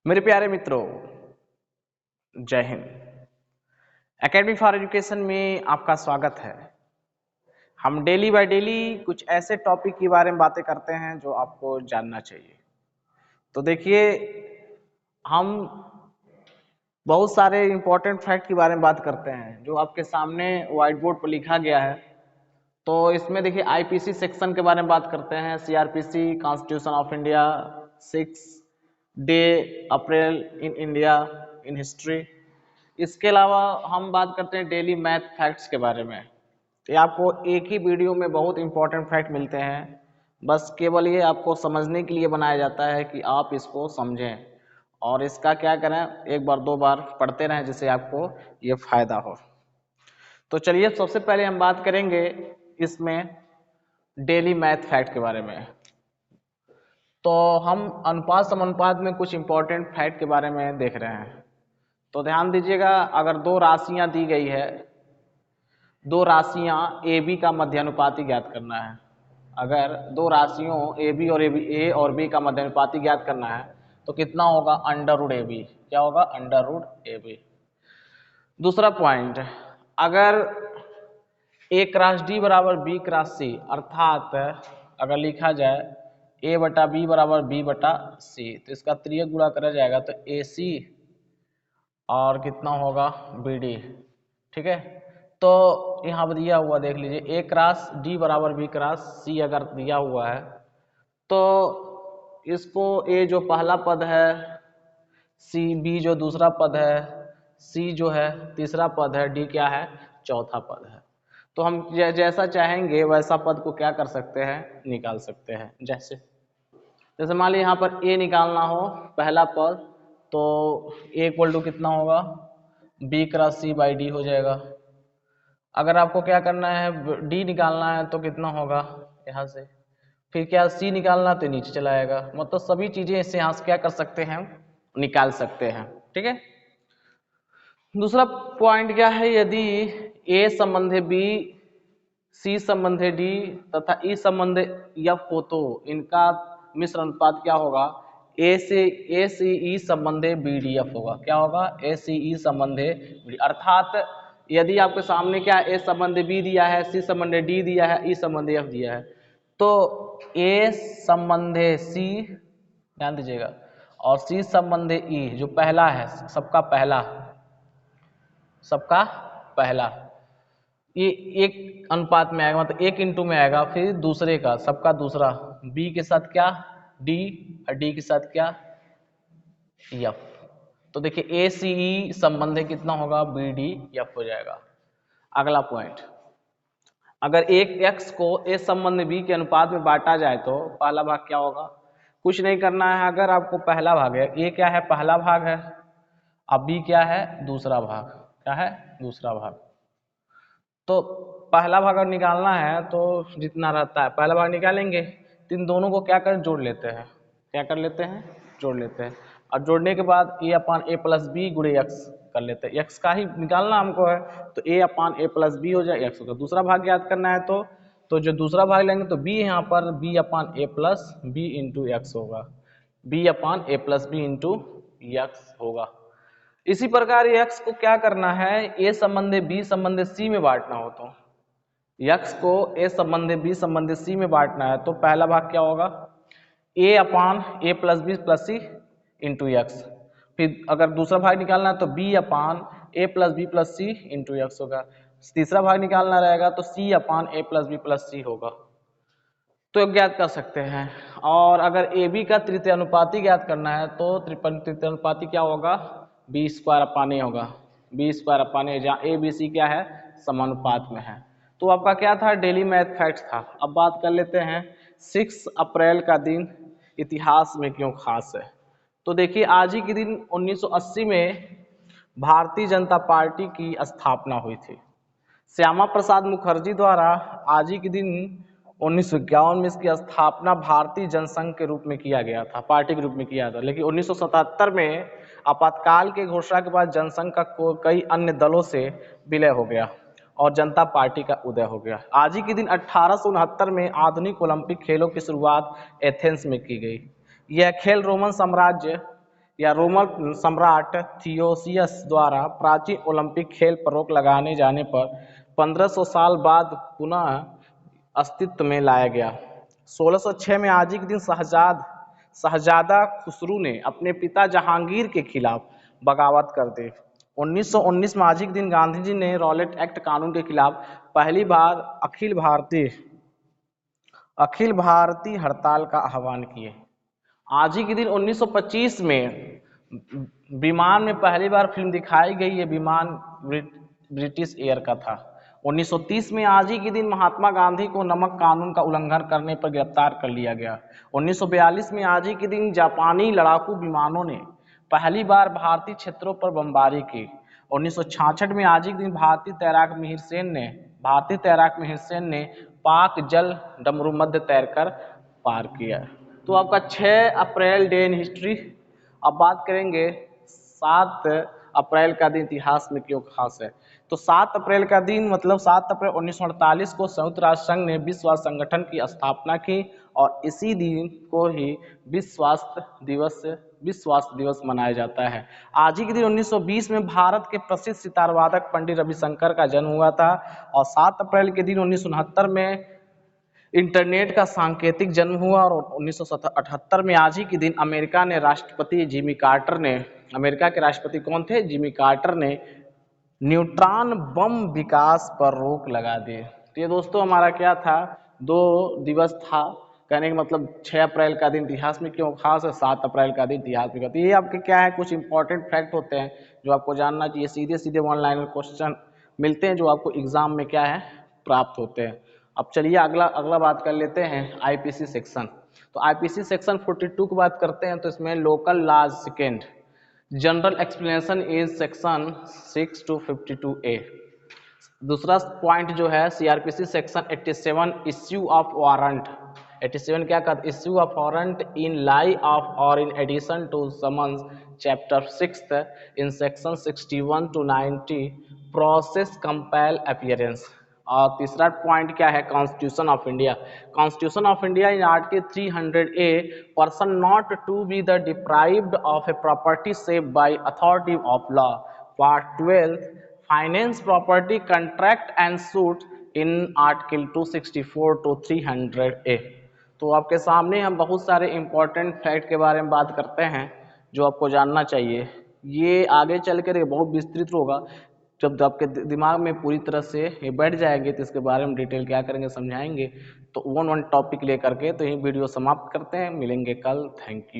मेरे प्यारे मित्रों, जय हिंद। एकेडमी फॉर एजुकेशन में आपका स्वागत है। हम डेली बाय डेली कुछ ऐसे टॉपिक के बारे में बातें करते हैं जो आपको जानना चाहिए। तो देखिए, हम बहुत सारे इंपॉर्टेंट फैक्ट के बारे में बात करते हैं जो आपके सामने व्हाइट बोर्ड पर लिखा गया है। तो इसमें देखिए, आईपीसी सेक्शन के बारे में बात करते हैं, CrPC, constitution of India, 6 day April in India in history. इसके अलावा हम बात करते हैं डेली मैथ फैक्ट्स के बारे में। तो आपको एक ही वीडियो में बहुत इंपॉर्टेंट फैक्ट मिलते हैं, बस केवल ये आपको समझने के लिए बनाया जाता है कि आप इसको समझें और इसका क्या करें, एक बार दो बार पढ़ते रहें जिससे आपको ये फायदा हो। तो चलिए, सबसे पहले हम बात करेंगे इसमें डेली मैथ फैक्ट के बारे में। तो हम अनुपात समानुपात में कुछ इंपॉर्टेंट फैक्ट के बारे में देख रहे हैं। तो ध्यान दीजिएगा, अगर दो राशियां दी गई है, दो राशियां ए बी का मध्यानुपाती ज्ञात करना है। अगर दो राशियों ए और बी का मध्यानुपाती ज्ञात करना है तो कितना होगा? Under root A B. क्या होगा? Under root A B. दूसरा पॉइंट, अगर ए क्रॉस डी बराबर बी क्रॉस सी, अर्थात अगर लिखा जाए ए बटा बी बराबर बी बटा सी, तो इसका त्रियक गुणा करा जाएगा तो ए सी और कितना होगा? B D. ठीक है, तो यहाँ पर दिया हुआ देख लीजिए, ए क्रॉस डी बराबर बी क्रॉस सी अगर दिया हुआ है तो इसको ए जो पहला पद है, सी बी जो दूसरा पद है, सी जो है तीसरा पद है, डी क्या है? चौथा पद है। तो हम जैसा चाहेंगे वैसा पद को क्या कर सकते हैं? निकाल सकते हैं। जैसे मान लीजिए यहाँ पर ए निकालना हो पहला पद, तो ए इक्वल टू कितना होगा? B cross C by D हो जाएगा। अगर आपको क्या करना है, डी निकालना है तो कितना होगा? यहाँ से फिर क्या सी निकालना तो नीचे चला आएगा। मतलब सभी चीजें इससे यहाँ से क्या कर सकते हैं? निकाल सकते हैं। ठीक है। दूसरा पॉइंट क्या है, यदि ए संबंधे बी, सी संबंधे डी तथा ई संबंधे एफ हो तो इनका मिश्र अनुपात क्या होगा? ए सी ई संबंधे बी डी एफ होगा। क्या होगा? ए सी ई संबंधे बी। अर्थात यदि आपके सामने क्या ए संबंधे बी दिया है, सी संबंधे डी दिया है, ई संबंधे एफ दिया है, तो ए संबंधे सी, ध्यान दीजिएगा, और सी संबंधे ई जो पहला है, सबका पहला ये एक अनुपात में आएगा, मतलब एक इंटू में आएगा, फिर दूसरे का सबका दूसरा, बी के साथ क्या? डी, और डी के साथ क्या? एफ। तो देखिए ए सी ई संबंध कितना होगा? बी डी एफ हो जाएगा। अगला पॉइंट, अगर एक एक्स को ए संबंध बी के अनुपात में बांटा जाए तो पहला भाग क्या होगा? कुछ नहीं करना है। अगर आपको पहला भाग है, ए क्या है? पहला भाग है, अब बी क्या है? दूसरा भाग। क्या है? दूसरा भाग। तो पहला भाग अगर निकालना है तो जितना रहता है पहला भाग निकालेंगे, तो इन दोनों को क्या करें? जोड़ लेते हैं। क्या कर लेते हैं? जोड़ लेते हैं। और जोड़ने के बाद ए अपान ए प्लस बी गुणे एक्स कर लेते हैं। एक्स का ही निकालना हमको है, तो ए अपान ए प्लस बी हो जाए, एक्स होगा। दूसरा भाग याद करना है तो जो दूसरा भाग लेंगे तो बी यहाँ पर B upon A plus B into X होगा। B upon A plus B into X होगा। इसी प्रकार x को क्या करना है? a संबंधे b संबंधे c में बांटना हो तो x को a संबंधे b संबंधे c में बांटना है तो पहला भाग क्या होगा? a upon A plus B plus C into X. फिर अगर दूसरा भाग निकालना है तो b upon A plus B plus C into X होगा। तीसरा भाग निकालना रहेगा तो c upon A plus B plus C होगा। तो ज्ञात कर सकते हैं। और अगर ए बी का तृतीय अनुपाती ज्ञात करना है तो तृतीय अनुपाती क्या होगा? बी स्क्वायर अपान ए होगा। बी स्क्वायर अपान ए, जहाँ ए बी सी क्या है? समानुपात में है। तो आपका क्या था? डेली मैथ फैक्ट्स था। अब बात कर लेते हैं 6 अप्रैल का दिन इतिहास में क्यों खास है। तो देखिए, आज ही के दिन 1980 में भारतीय जनता पार्टी की स्थापना हुई थी। श्यामा प्रसाद मुखर्जी द्वारा आज ही के दिन 1951 में इसकी स्थापना भारतीय जनसंघ के रूप में किया गया था, पार्टी के रूप में किया था। लेकिन 1977 में आपातकाल के घोषणा के बाद जनसंघ का कई अन्य दलों से विलय हो गया और जनता पार्टी का उदय हो गया। आज ही के दिन 1869 में आधुनिक ओलंपिक खेलों की शुरुआत एथेंस में की गई। यह खेल रोमन साम्राज्य या रोमन सम्राट थियोसियस द्वारा प्राचीन ओलंपिक खेल पर रोक लगाने जाने पर 1500 साल बाद पुनः अस्तित्व में लाया गया। 1606 में आज ही के दिन शहजादा खुसरू ने अपने पिता जहांगीर के खिलाफ बगावत कर दी। 1919 में आज ही के दिन गांधी जी ने रॉलेट एक्ट कानून के खिलाफ पहली बार अखिल भारतीय हड़ताल का आह्वान किए। आज ही के दिन 1925 में विमान में पहली बार फिल्म दिखाई गई। ये विमान ब्रिटिश एयर का था। 1930 में आज ही के दिन महात्मा गांधी को नमक कानून का उल्लंघन करने पर गिरफ्तार कर लिया गया। 1942 में आज ही के दिन जापानी लड़ाकू विमानों ने पहली बार भारतीय क्षेत्रों पर बमबारी की। 1966 में आज ही के दिन भारतीय तैराक मिहिर सेन ने पाक जल डमरू मध्य तैरकर पार किया। तो आपका 6 अप्रैल डे इन हिस्ट्री। अब बात करेंगे 7 अप्रैल का दिन इतिहास में क्यों खास है। तो 7 अप्रैल का दिन मतलब 7 अप्रैल 1948 को संयुक्त राष्ट्र संघ ने विश्व स्वास्थ्य संगठन की स्थापना की और इसी दिन को ही विश्व स्वास्थ्य दिवस मनाया जाता है। आज ही के दिन 1920 में भारत के प्रसिद्ध सितार वादक पंडित रविशंकर का जन्म हुआ था और 7 अप्रैल के दिन 1969 में इंटरनेट का सांकेतिक जन्म हुआ और 1978 में आज ही के दिन अमेरिका के राष्ट्रपति कौन थे? जिमी कार्टर ने न्यूट्रॉन बम विकास पर रोक लगा दी। तो ये दोस्तों हमारा क्या था, 2 दिवस था। कहने का मतलब 6 अप्रैल का दिन इतिहास में क्यों खास है, 7 अप्रैल का दिन इतिहास में। तो ये आपके क्या है, कुछ इंपॉर्टेंट फैक्ट होते हैं जो आपको जानना चाहिए। सीधे सीधे 1 लाइनर क्वेश्चन मिलते हैं जो आपको एग्जाम में क्या है प्राप्त होते हैं। अब चलिए अगला बात कर लेते हैं आईपीसी सेक्शन। तो आईपीसी सेक्शन 42 की बात करते हैं। तो इसमें local laws second general explanation is section 6 to 52A। दूसरा पॉइंट जो है CrPC section 87 issue of warrant. 87 क्या कहता है? Issue of warrant in lieu of और in addition to summons. Chapter 6 in section 61 to 90 process compel appearance. और तीसरा point क्या है? Constitution of India. Constitution of India in article 300A person not to be the deprived of a property saved by authority of law. Part 12 finance property contract and suit in article 264 to 300A। तो आपके सामने हम बहुत सारे important fact के बारे में बात करते हैं जो आपको जानना चाहिए। ये आगे चलकर बहुत विस्तृत होगा। जब आपके दिमाग में पूरी तरह से ये बैठ जाएंगे तो इसके बारे में डिटेल क्या करेंगे, समझाएंगे। तो वन टॉपिक लेकर के तो ये वीडियो समाप्त करते हैं। मिलेंगे कल। Thank you.